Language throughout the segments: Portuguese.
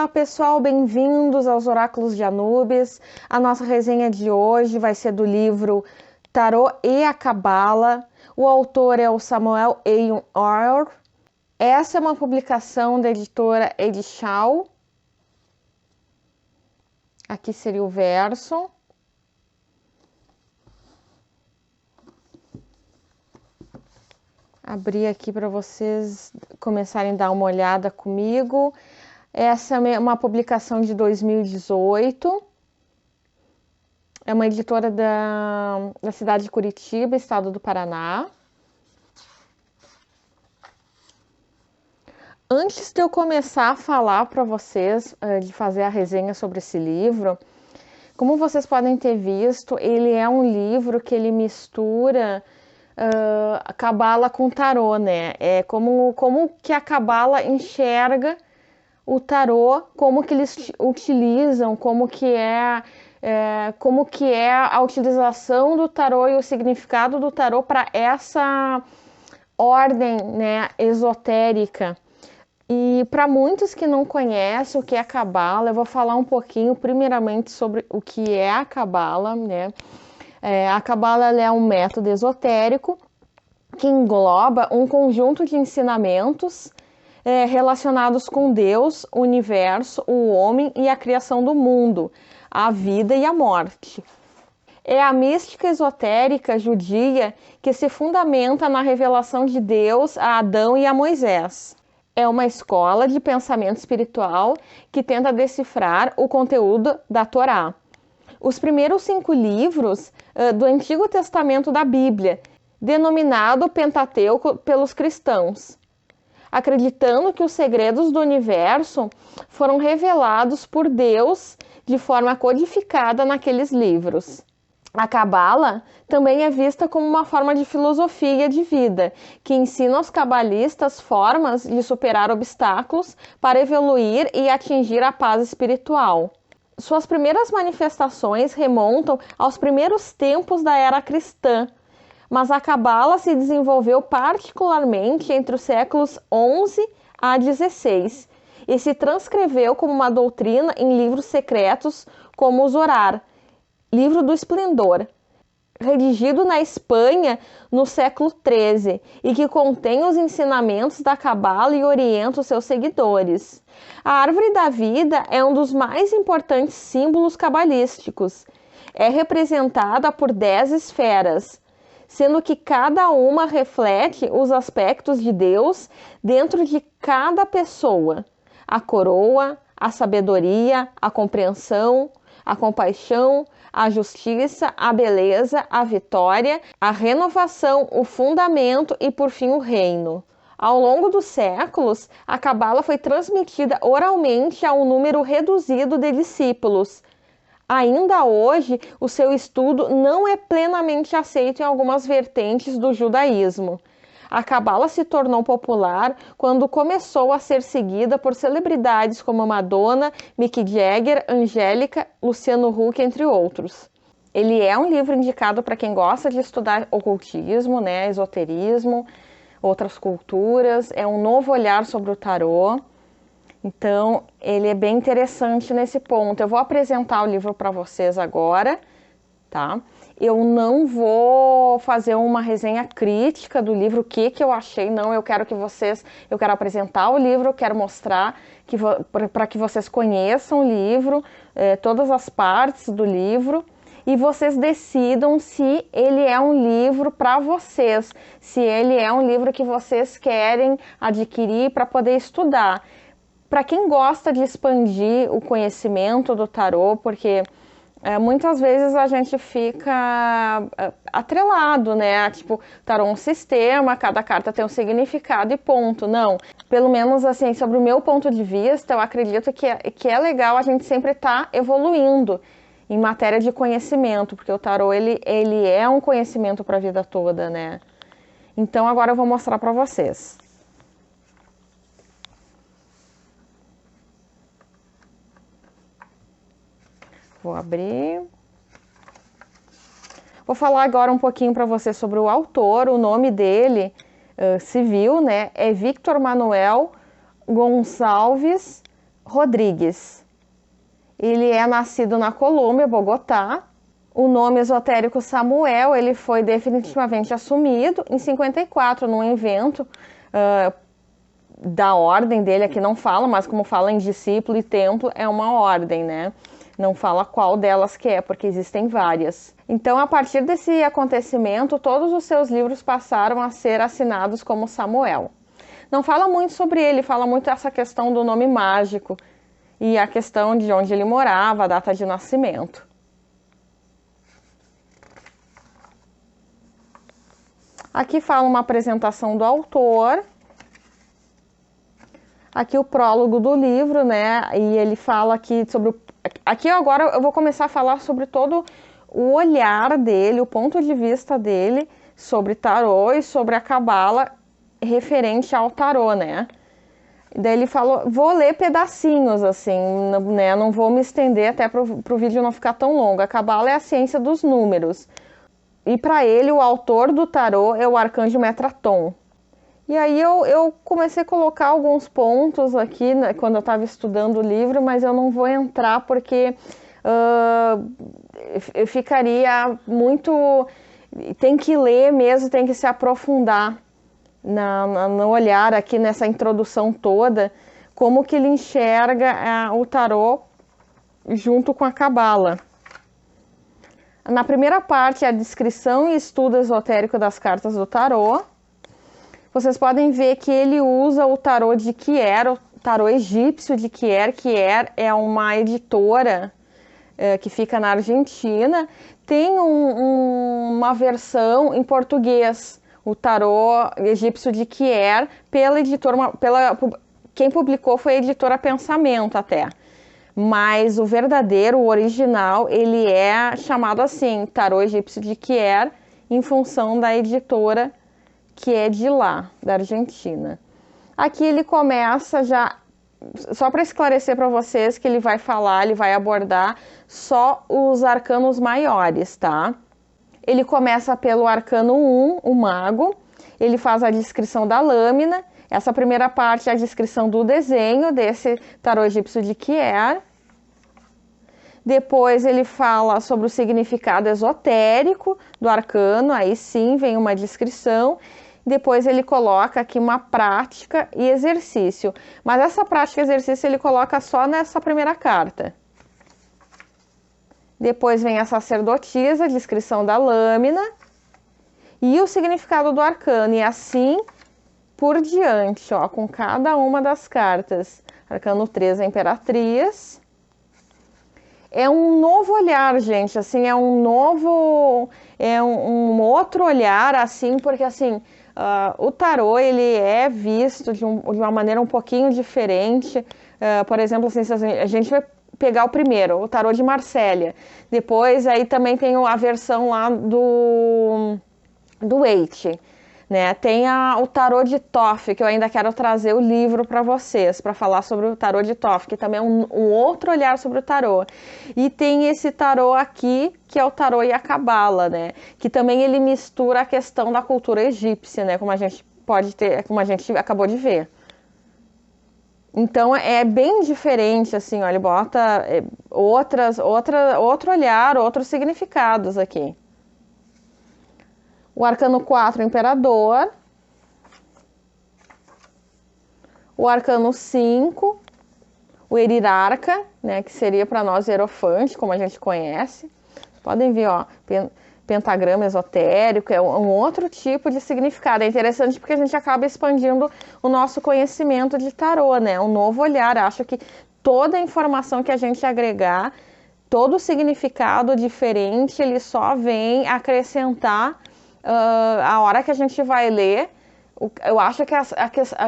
Olá pessoal, bem-vindos aos Oráculos de Anubis. A nossa resenha de hoje vai ser do livro Tarô e a Cabala. O autor é o Samuel Ayon Orr. Essa é uma publicação da editora Edichal. Aqui seria o verso. Abrir aqui para vocês começarem a dar uma olhada comigo. Essa é uma publicação de 2018. É uma editora da cidade de Curitiba, estado do Paraná. Antes de eu começar a falar para vocês, de fazer a resenha sobre esse livro, como vocês podem ter visto, ele é um livro que ele mistura a cabala com tarô, né? É como que a cabala enxerga o tarô, como que eles utilizam, como que é a utilização do tarô e o significado do tarô para essa ordem, né, esotérica. E para muitos que não conhecem o que é a cabala, eu vou falar um pouquinho primeiramente sobre o que é a cabala, né? A cabala é um método esotérico que engloba um conjunto de ensinamentos relacionados com Deus, o universo, o homem e a criação do mundo, a vida e a morte. É a mística esotérica judia que se fundamenta na revelação de Deus a Adão e a Moisés. É uma escola de pensamento espiritual que tenta decifrar o conteúdo da Torá. Os primeiros 5 livros do Antigo Testamento da Bíblia, denominado Pentateuco pelos cristãos, acreditando que os segredos do universo foram revelados por Deus de forma codificada naqueles livros. A cabala também é vista como uma forma de filosofia de vida, que ensina aos cabalistas formas de superar obstáculos para evoluir e atingir a paz espiritual. Suas primeiras manifestações remontam aos primeiros tempos da era cristã, mas a cabala se desenvolveu particularmente entre os séculos 11 a 16 e se transcreveu como uma doutrina em livros secretos como o Zorar, Livro do Esplendor, redigido na Espanha no século 13 e que contém os ensinamentos da cabala e orienta os seus seguidores. A árvore da vida é um dos mais importantes símbolos cabalísticos. É representada por 10 esferas, sendo que cada uma reflete os aspectos de Deus dentro de cada pessoa: a coroa, a sabedoria, a compreensão, a compaixão, a justiça, a beleza, a vitória, a renovação, o fundamento e, por fim, o reino. Ao longo dos séculos, a cabala foi transmitida oralmente a um número reduzido de discípulos. Ainda hoje, o seu estudo não é plenamente aceito em algumas vertentes do judaísmo. A cabala se tornou popular quando começou a ser seguida por celebridades como Madonna, Mick Jagger, Angélica, Luciano Huck, entre outros. Ele é um livro indicado para quem gosta de estudar ocultismo, né, esoterismo, outras culturas. É um novo olhar sobre o tarô. Então, ele é bem interessante nesse ponto. Eu vou apresentar o livro para vocês agora, tá? Eu não vou fazer uma resenha crítica do livro, o que eu achei, não. Eu quero apresentar o livro, eu quero mostrar para que vocês conheçam o livro, todas as partes do livro, e vocês decidam se ele é um livro para vocês, se ele é um livro que vocês querem adquirir para poder estudar. Para quem gosta de expandir o conhecimento do tarô, porque muitas vezes a gente fica atrelado, né? Tipo, tarô é um sistema, cada carta tem um significado e ponto. Não, pelo menos assim, sobre o meu ponto de vista, eu acredito que é legal a gente sempre estar evoluindo em matéria de conhecimento, porque o tarô ele é um conhecimento para a vida toda, né? Então agora eu vou mostrar para vocês. Vou abrir. Vou falar agora um pouquinho para você sobre o autor. O nome dele, civil, né, é Victor Manuel Gonçalves Rodrigues. Ele é nascido na Colômbia, Bogotá. O nome esotérico Samuel, ele foi definitivamente assumido em 54, num evento da ordem dele, aqui não fala, mas como fala em discípulo e templo, é uma ordem, né? Não fala qual delas que é, porque existem várias. Então, a partir desse acontecimento, todos os seus livros passaram a ser assinados como Samuel. Não fala muito sobre ele, fala muito essa questão do nome mágico e a questão de onde ele morava, a data de nascimento. Aqui fala uma apresentação do autor. Aqui o prólogo do livro, né? E ele fala aqui sobre... Aqui agora eu vou começar a falar sobre todo o olhar dele, o ponto de vista dele sobre tarô e sobre a cabala referente ao tarô, né? Daí ele falou, vou ler pedacinhos, assim, né? Não vou me estender até pro vídeo não ficar tão longo. A cabala é a ciência dos números. E para ele, o autor do tarô é o arcanjo Metatron. E aí eu comecei a colocar alguns pontos aqui, né, quando eu estava estudando o livro, mas eu não vou entrar porque eu ficaria muito... Tem que ler mesmo, tem que se aprofundar no olhar aqui, nessa introdução toda, como que ele enxerga o tarô junto com a cabala. Na primeira parte, a descrição e estudo esotérico das cartas do tarô. Vocês podem ver que ele usa o tarô de Kier, o tarô egípcio de Kier. Kier é uma editora que fica na Argentina. Tem uma versão em português, o tarô egípcio de Kier, pela editora, quem publicou foi a editora Pensamento até. Mas o verdadeiro, o original, ele é chamado assim, tarô egípcio de Kier, em função da editora que é de lá, da Argentina. Aqui ele começa já, só para esclarecer para vocês que ele vai falar, ele vai abordar só os arcanos maiores, tá? Ele começa pelo arcano 1, o mago, ele faz a descrição da lâmina. Essa primeira parte é a descrição do desenho desse tarô egípcio de Kier. Depois ele fala sobre o significado esotérico do arcano, aí sim vem uma descrição. Depois ele coloca aqui uma prática e exercício. Mas essa prática e exercício ele coloca só nessa primeira carta. Depois vem a sacerdotisa, descrição da lâmina e o significado do arcano. E assim por diante, ó, com cada uma das cartas. Arcano 3, a Imperatriz. É um novo olhar, gente, assim, é um outro olhar, assim, porque, assim, o tarô, ele é visto de uma maneira um pouquinho diferente. Por exemplo, assim, a gente vai pegar o primeiro, o tarô de Marsella. Depois, aí também tem a versão lá do Waite, né? Tem o tarô de Thoth, que eu ainda quero trazer o livro para vocês, para falar sobre o tarô de Thoth, que também é um outro olhar sobre o tarô. E tem esse tarô aqui, que é o tarô e a cabala, né? Que também ele mistura a questão da cultura egípcia, né? Como a gente como a gente acabou de ver. Então é bem diferente, assim, ó, ele bota outro olhar, outros significados aqui. O arcano 4, o Imperador. O arcano 5, o Erirarca, né, que seria para nós Hierofante, como a gente conhece. Podem ver, ó, pentagrama esotérico, é um outro tipo de significado. É interessante porque a gente acaba expandindo o nosso conhecimento de tarô, né? Um novo olhar. Acho que toda a informação que a gente agregar, todo o significado diferente, ele só vem acrescentar a hora que a gente vai ler. Eu acho que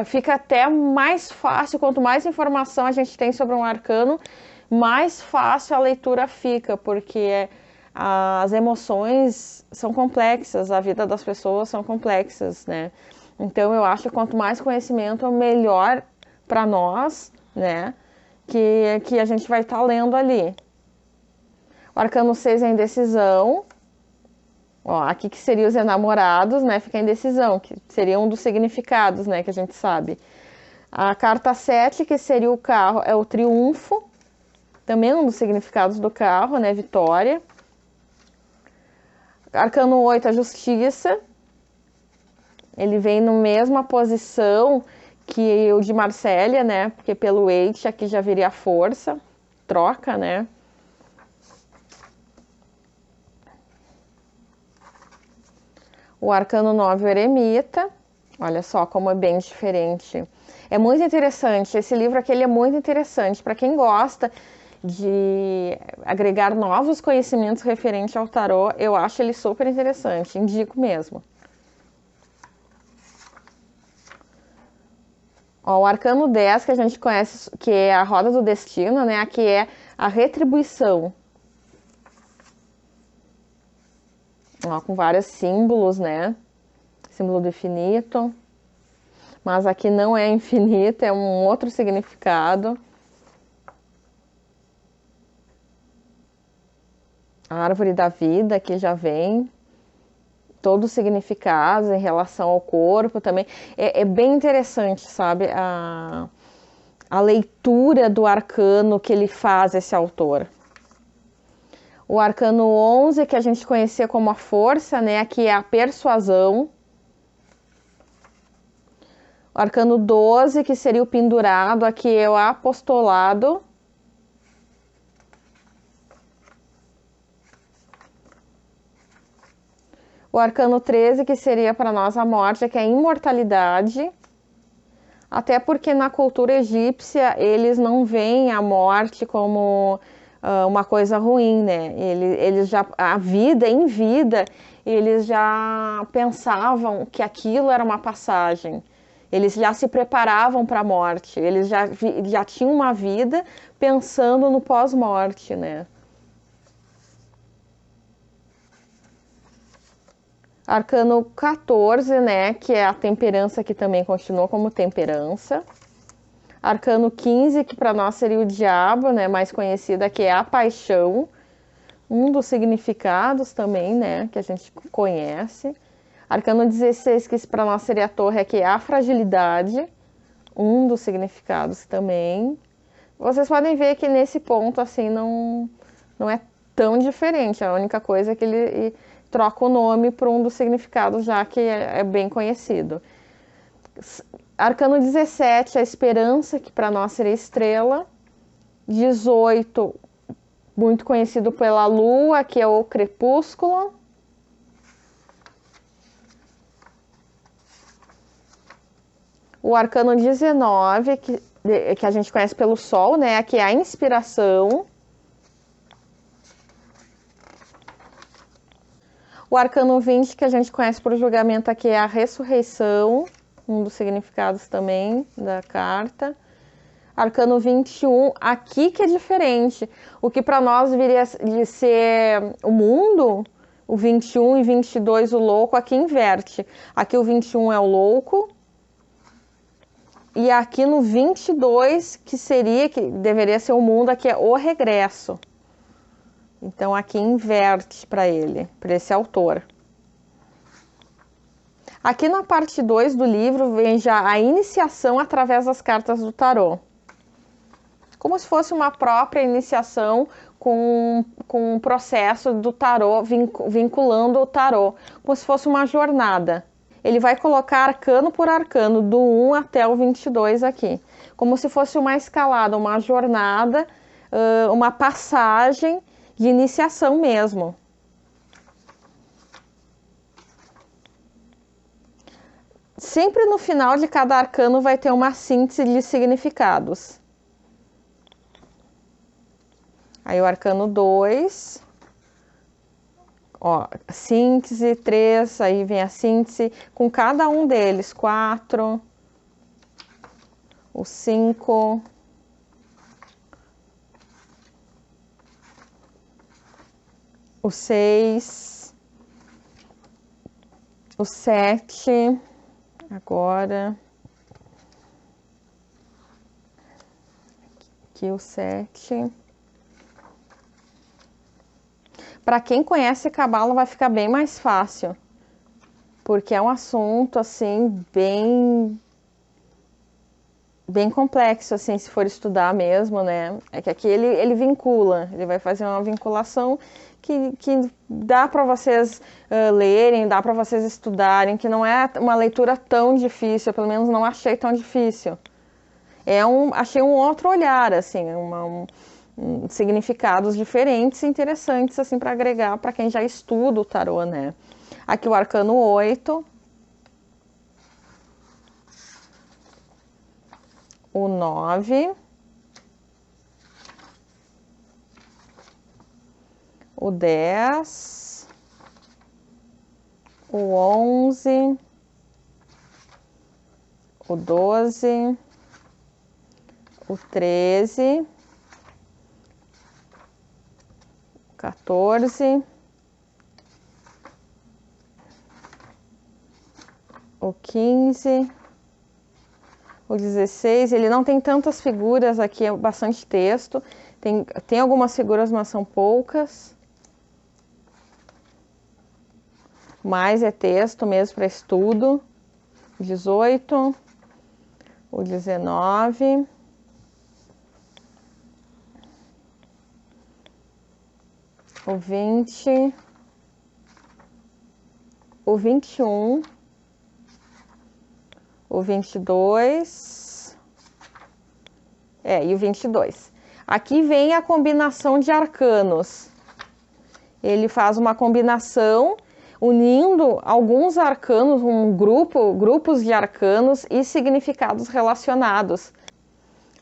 fica até mais fácil, quanto mais informação a gente tem sobre um arcano, mais fácil a leitura fica, porque as emoções são complexas, a vida das pessoas são complexas, né? Então eu acho que quanto mais conhecimento, melhor para nós, né? Que a gente vai estar lendo ali. O arcano 6 é a indecisão. Ó, aqui que seria os enamorados, né? Fica a indecisão, que seria um dos significados, né? Que a gente sabe. A carta 7, que seria o carro, é o triunfo, também um dos significados do carro, né? Vitória. Arcano 8, a justiça. Ele vem na mesma posição que o de Marsella, né? Porque pelo 8 aqui já viria a força, troca, né? O arcano 9, o eremita. Olha só como é bem diferente. É muito interessante. Esse livro aqui ele é muito interessante. Para quem gosta de agregar novos conhecimentos referentes ao tarô, eu acho ele super interessante. Indico mesmo. Ó, o arcano 10, que a gente conhece, que é a roda do destino, né? Aqui é a retribuição. Ó, com vários símbolos, né? Símbolo do infinito. Mas aqui não é infinito, é um outro significado. A árvore da vida aqui já vem. Todos os significados em relação ao corpo também. É bem interessante, sabe? A leitura do arcano que ele faz, esse autor. O arcano 11, que a gente conhecia como a força, né? Aqui é a persuasão. O arcano 12, que seria o pendurado, aqui é o apostolado. O arcano 13, que seria para nós a morte, que é a imortalidade. Até porque na cultura egípcia eles não veem a morte como uma coisa ruim, né? Eles já, a vida, em vida, eles já pensavam que aquilo era uma passagem. Eles já se preparavam para a morte, eles já tinham uma vida pensando no pós-morte, né? Arcano 14, né, que é a temperança, que também continua como temperança. Arcano 15, que para nós seria o diabo, né, mais conhecida, que é a paixão. Um dos significados também, né, que a gente conhece. Arcano 16, que para nós seria a torre, que é a fragilidade. Um dos significados também. Vocês podem ver que nesse ponto, assim, não é tão diferente. A única coisa é que ele troca o nome por um dos significados, já que é bem conhecido. Arcano 17, a esperança, que para nós seria estrela. 18, muito conhecido pela lua, que é o crepúsculo. O arcano 19, que a gente conhece pelo sol, né? Que é a inspiração. O arcano 20, que a gente conhece por julgamento, aqui é a ressurreição, um dos significados também da carta. Arcano 21, aqui que é diferente. O que para nós viria de ser o mundo, o 21 e 22 o louco, aqui inverte. Aqui o 21 é o louco. E aqui no 22, que deveria ser o mundo, aqui é o regresso. Então aqui inverte para ele, para esse autor. Aqui na parte 2 do livro vem já a iniciação através das cartas do tarô. Como se fosse uma própria iniciação com um processo do tarô, vinculando o tarô, como se fosse uma jornada. Ele vai colocar arcano por arcano, do 1 até o 22 aqui. Como se fosse uma escalada, uma jornada, uma passagem de iniciação mesmo. Sempre no final de cada arcano vai ter uma síntese de significados. Aí o arcano 2, ó, síntese, 3, aí vem a síntese com cada um deles, 4, o 5, o 6, o 7, agora, aqui o 7. Para quem conhece Cabala vai ficar bem mais fácil, porque é um assunto assim bem bem complexo, assim, se for estudar mesmo, né? É que aqui ele vincula, ele vai fazer uma vinculação que dá para vocês lerem, dá para vocês estudarem, que não é uma leitura tão difícil, eu pelo menos não achei tão difícil. Achei um outro olhar, assim, significados diferentes e interessantes, assim, para agregar para quem já estuda o tarô, né? Aqui o arcano 8, o 9, o 10, o 11, o 12, o 13, 14, o 15, o 16. Ele não tem tantas figuras aqui, é bastante texto. Tem algumas figuras, mas são poucas. Mas é texto mesmo para estudo. 18, o 19, o 20, o 21, o 22, e o 22. Aqui vem a combinação de arcanos. Ele faz uma combinação unindo alguns arcanos, grupos de arcanos e significados relacionados.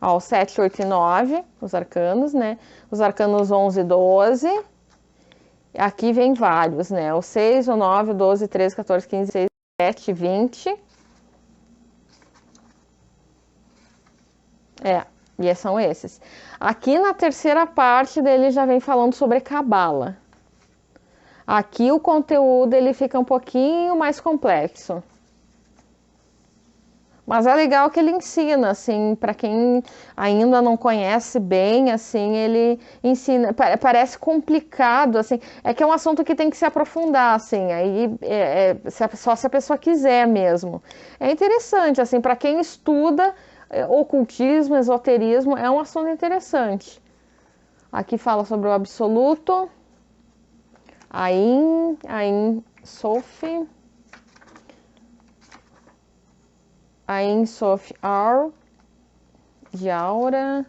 Ó, o 7, 8 e 9, os arcanos, né? Os arcanos 11 e 12. Aqui vem vários, né? O 6, o 9, o 12, 13, 14, 15, 16, 17, 20. E são esses. Aqui na terceira parte dele já vem falando sobre Cabala. Aqui o conteúdo ele fica um pouquinho mais complexo. Mas é legal que ele ensina, assim, para quem ainda não conhece bem, assim, ele ensina. Parece complicado, assim, é que é um assunto que tem que se aprofundar, assim, aí só se a pessoa quiser mesmo. É interessante, assim, para quem estuda ocultismo, esoterismo, é um assunto interessante. Aqui fala sobre o absoluto, Ain Sof, Ain Sof Ar, de aura,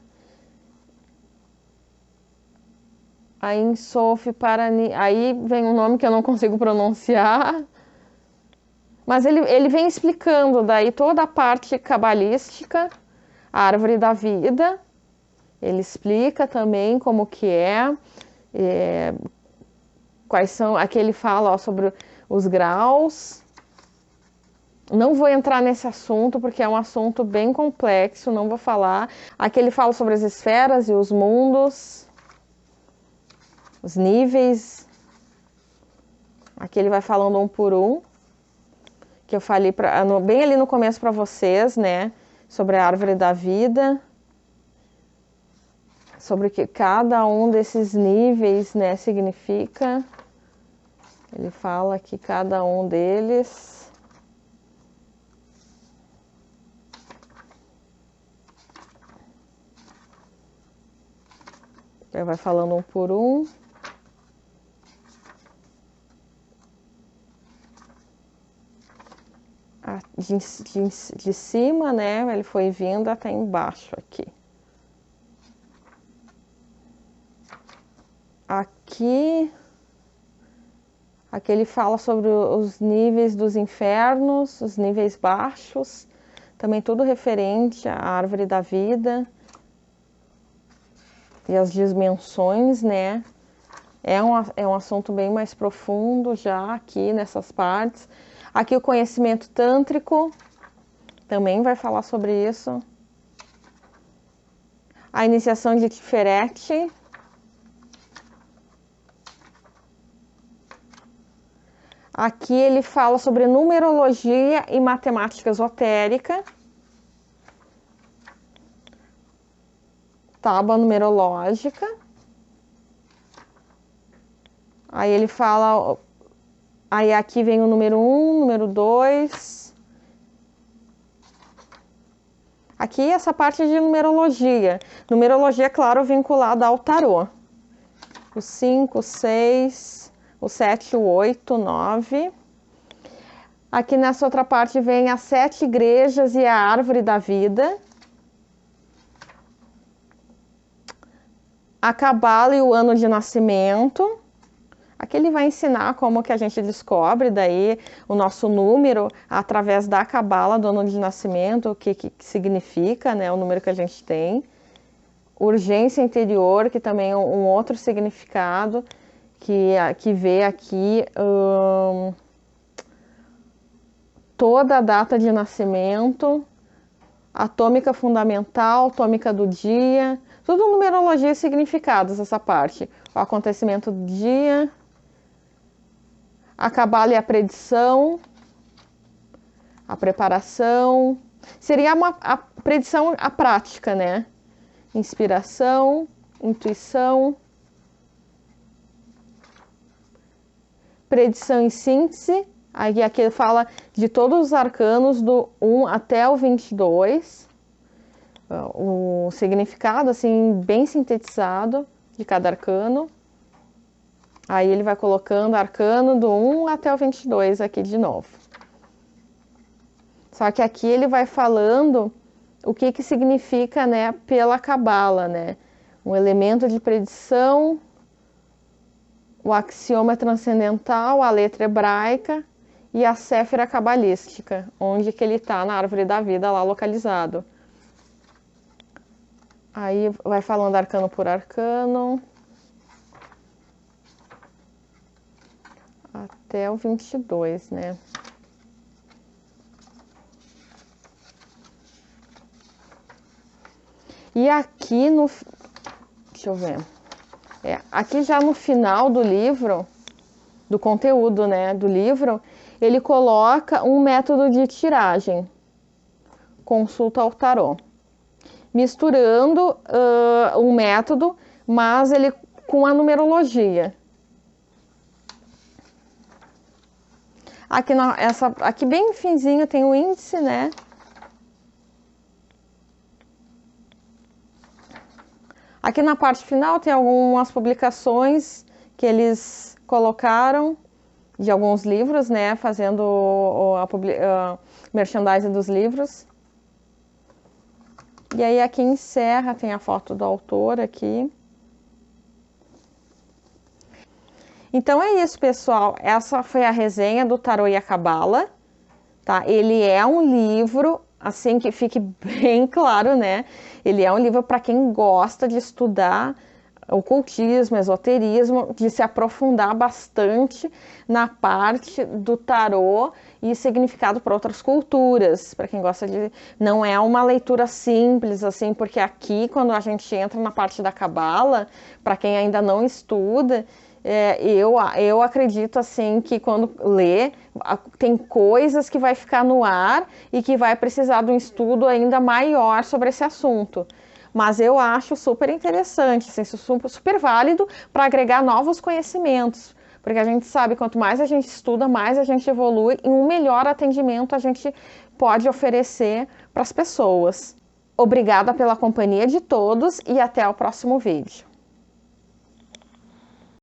Ain Sof Parani. Aí vem um nome que eu não consigo pronunciar, mas ele vem explicando daí toda a parte cabalística, a árvore da vida. Ele explica também como que quais são. Aqui ele fala sobre os graus. Não vou entrar nesse assunto porque é um assunto bem complexo, não vou falar. Aqui ele fala sobre as esferas e os mundos, os níveis. Aqui ele vai falando um por um, que eu falei bem ali no começo para vocês, né? Sobre a árvore da vida, sobre o que cada um desses níveis, né, significa. Ele fala que cada um deles. Ele vai falando um por um. De cima, né? Ele foi vindo até embaixo aqui. Aqui ele fala sobre os níveis dos infernos, os níveis baixos, também tudo referente à árvore da vida e as dimensões, né? É um assunto bem mais profundo já aqui nessas partes. Aqui o conhecimento tântrico também vai falar sobre isso. A iniciação de Tiferet. Aqui ele fala sobre numerologia e matemática esotérica. Tábua numerológica. Aí ele fala. Aí aqui vem o número 1, número 2. Aqui essa parte de numerologia. Numerologia, claro, vinculada ao tarô. O 5, o 6, o 7, o 8, o 9. Aqui nessa outra parte vem as 7 igrejas e a árvore da vida. A cabala e o ano de nascimento. Aqui ele vai ensinar como que a gente descobre daí o nosso número através da cabala do ano de nascimento, o que significa, né, o número que a gente tem. Urgência interior, que também é um outro significado, que vê aqui toda a data de nascimento, atômica fundamental, atômica do dia, tudo numerologia e significados, essa parte. O acontecimento do dia, a cabala e a predição, a preparação, seria a predição, a prática, né? Inspiração, intuição, predição em síntese, aí aqui fala de todos os arcanos do 1 até o 22, o significado assim bem sintetizado de cada arcano. Aí ele vai colocando arcano do 1 até o 22 aqui de novo. Só que aqui ele vai falando o que significa, né, pela cabala, né? Um elemento de predição, o axioma transcendental, a letra hebraica e a séfira cabalística, onde que ele está na árvore da vida lá localizado. Aí vai falando arcano por arcano. Até o 22, né? E aqui no... Deixa eu ver. Aqui já no final do livro, do conteúdo, né, do livro, ele coloca um método de tiragem. Consulta ao tarô. Misturando um método, mas ele com a numerologia. Aqui bem finzinho tem o índice, né? Aqui na parte final tem algumas publicações que eles colocaram de alguns livros, né? Fazendo a merchandising dos livros. E aí aqui encerra, tem a foto do autor aqui. Então é isso, pessoal. Essa foi a resenha do Tarô e a Cabala, tá? Ele é um livro, assim que fique bem claro, né? Ele é um livro para quem gosta de estudar ocultismo, esoterismo, de se aprofundar bastante na parte do tarô e significado para outras culturas, para quem gosta de... Não é uma leitura simples, assim, porque aqui, quando a gente entra na parte da Cabala, para quem ainda não estuda, eu acredito assim que quando lê, tem coisas que vai ficar no ar e que vai precisar de um estudo ainda maior sobre esse assunto. Mas eu acho super interessante, assim, super válido para agregar novos conhecimentos. Porque a gente sabe, quanto mais a gente estuda, mais a gente evolui e um melhor atendimento a gente pode oferecer para as pessoas. Obrigada pela companhia de todos e até o próximo vídeo.